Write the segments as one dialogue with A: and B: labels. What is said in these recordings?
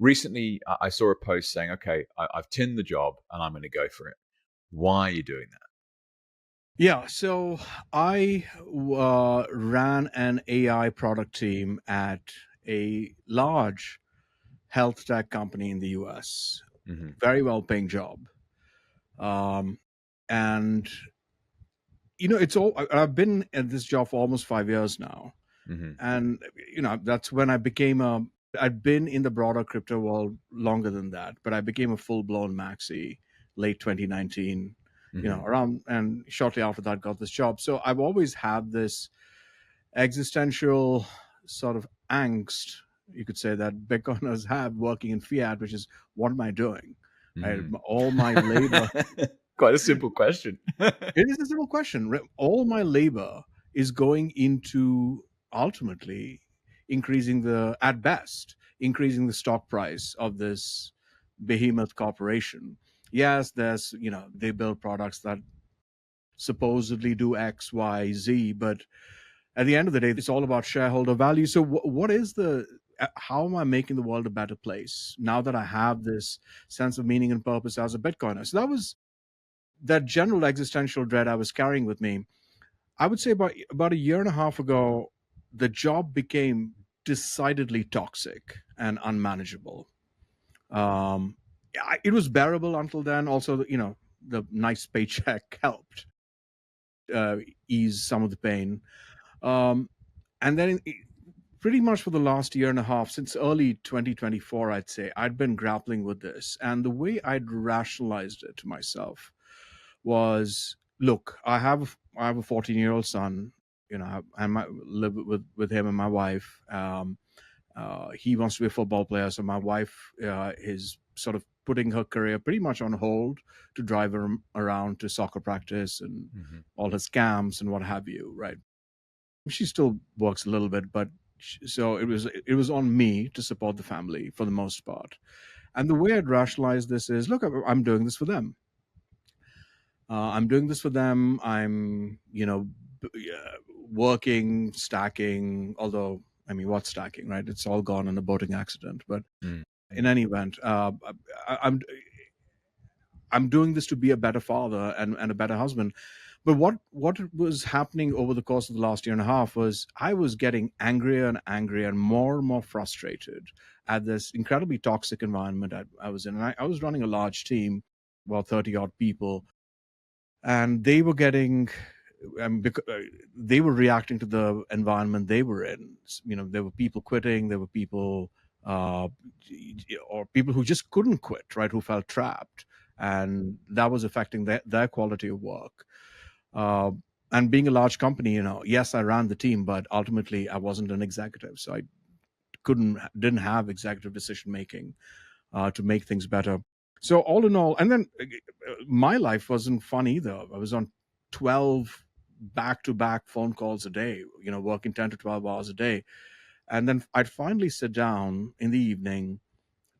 A: Recently, I saw a post saying, okay, I've tinned the job and I'm going to go for it. Why are you doing that?
B: Yeah, so I ran an AI product team at a large health tech company in the US.
A: Hmm.
B: Very well paying job. Um, and, it's all, I've been at this job for almost 5 years now.
A: Hmm.
B: And, that's when I'd been in the broader crypto world longer than that, but I became a full blown maxi late 2019,
A: Hmm.
B: around, and shortly after that got this job. So I've always had this existential sort of angst, you could say, that Bitcoiners have working in fiat, which is, what am I doing? Right?
A: Mm.
B: All my labor.
A: Quite a simple question.
B: It is a simple question. Right? All my labor is going into ultimately increasing at best, increasing the stock price of this behemoth corporation. Yes, they build products that supposedly do X, Y, Z, but at the end of the day, it's all about shareholder value. So, what is how am I making the world a better place now that I have this sense of meaning and purpose as a Bitcoiner? So, that was that general existential dread I was carrying with me. I would say about a year and a half ago, the job became decidedly toxic and unmanageable. It was bearable until then. Also, the nice paycheck helped uh, ease some of the pain. Um, and then pretty much for the last year and a half, since early 2024, I'd say, I'd been grappling with this. And the way I'd rationalized it to myself was, look, I have a 14-year-old son. I live with him and my wife. He wants to be a football player, so my wife is sort of putting her career pretty much on hold to drive her around to soccer practice and
A: Hmm.
B: all his camps and what have you. Right? She still works a little bit, but so it was on me to support the family for the most part. And the way I'd rationalize this is, look, I'm doing this for them. I'm doing this for them. I'm, working, stacking, although, I mean, what's stacking, right? It's all gone in a boating accident. But
A: Mm.
B: in any event, I'm doing this to be a better father and a better husband. But what was happening over the course of the last year and a half was I was getting angrier and angrier and more frustrated at this incredibly toxic environment I was in. And I was running a large team, about 30 odd people, and they were getting they were reacting to the environment they were in. There were people quitting, there were people uh, or people who just couldn't quit, right, who felt trapped, and that was affecting their quality of work. uh, and being a large company, yes, I ran the team, but ultimately I wasn't an executive, so I didn't have executive decision making to make things better. So all in all, and then my life wasn't fun either. I was on 12 back-to-back phone calls a day, working 10 to 12 hours a day. And then I'd finally sit down in the evening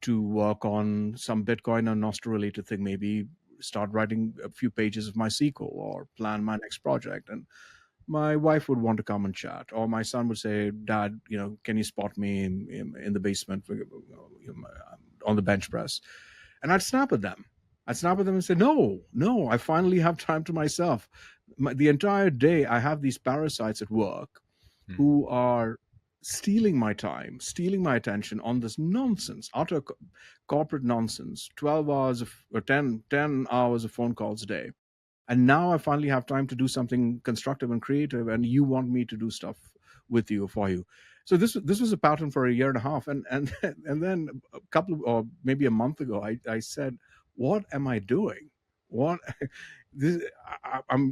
B: to work on some Bitcoin and Nostr related thing, maybe start writing a few pages of my sequel or plan my next project. And my wife would want to come and chat, or my son would say, Dad, can you spot me in the basement on the bench press? And I'd snap at them. I'd snap at them and say, no, no, I finally have time to myself. The entire day, I have these parasites at work
A: Mm.
B: who are stealing my time, stealing my attention on this nonsense, utter corporate nonsense, 12 hours of, or 10 hours of phone calls a day. And now I finally have time to do something constructive and creative, and you want me to do stuff with you, for you. So this was a pattern for a year and a half, and and then a couple of, or maybe a month ago, I said, what am I doing? What this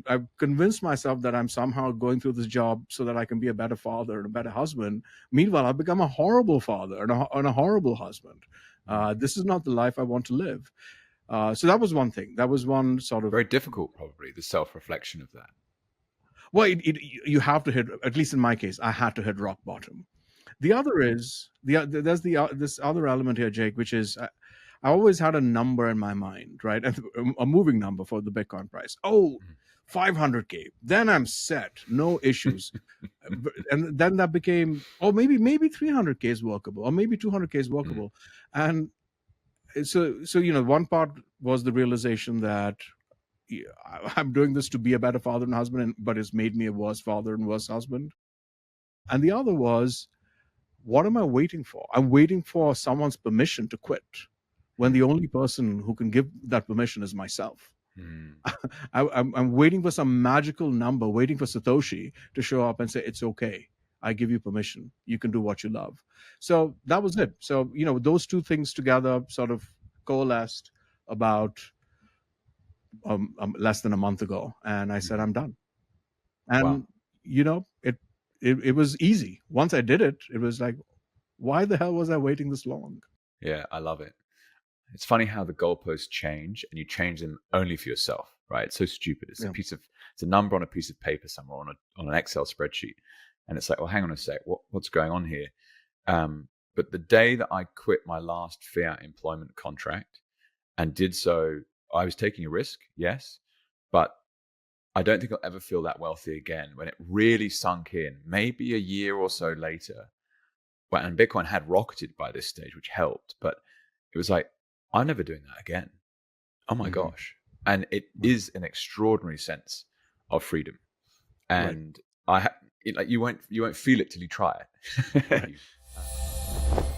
B: I've convinced myself that I'm somehow going through this job so that I can be a better father and a better husband. Meanwhile, I've become a horrible father and a horrible husband.
A: Mm.
B: This is not the life I want to live. So that was one thing. That was one sort of,
A: Very difficult, probably, the self-reflection of that.
B: well, you have to hit, at least in my case, I had to hit rock bottom. The other is there's this other element here, Jake, which is I always had a number in my mind, right? A moving number for the Bitcoin price. Oh,
A: Mm.
B: 500K, then I'm set, no issues. And then that became, oh, maybe 300K is workable, or maybe 200K is
A: Mm,
B: workable. And so one part was the realization that, yeah, I'm doing this to be a better father and husband, but it's made me a worse father and worse husband. And the other was, what am I waiting for? I'm waiting for someone's permission to quit, when the
A: mm,
B: only person who can give that permission is myself.
A: mm,
B: I'm waiting for some magical number, waiting for Satoshi to show up and say, it's okay. I give you permission. You can do what you love. So that was it. So, those two things together sort of coalesced about less than a month ago. And I said,
A: mhm.
B: I'm done.
A: Wow.
B: And, it was easy. Once I did it, it was like, why the hell was I waiting this long?
A: Yeah, I love it. It's funny how the goalposts change and you change them only for yourself, right? It's so stupid.
B: Yeah.
A: It's a number on a piece of paper somewhere on an Excel spreadsheet. And it's like, well, hang on a sec, what's going on here? But the day that I quit my last fiat employment contract and did so, I was taking a risk, yes, but I don't think I'll ever feel that wealthy again. When it really sunk in, maybe a year or so later, and Bitcoin had rocketed by this stage, which helped, but it was like, I'm never doing that again. Oh my
B: Hmm.
A: gosh. And it is an extraordinary sense of freedom.
B: Right.
A: And like you won't feel it till you try it.
B: Right.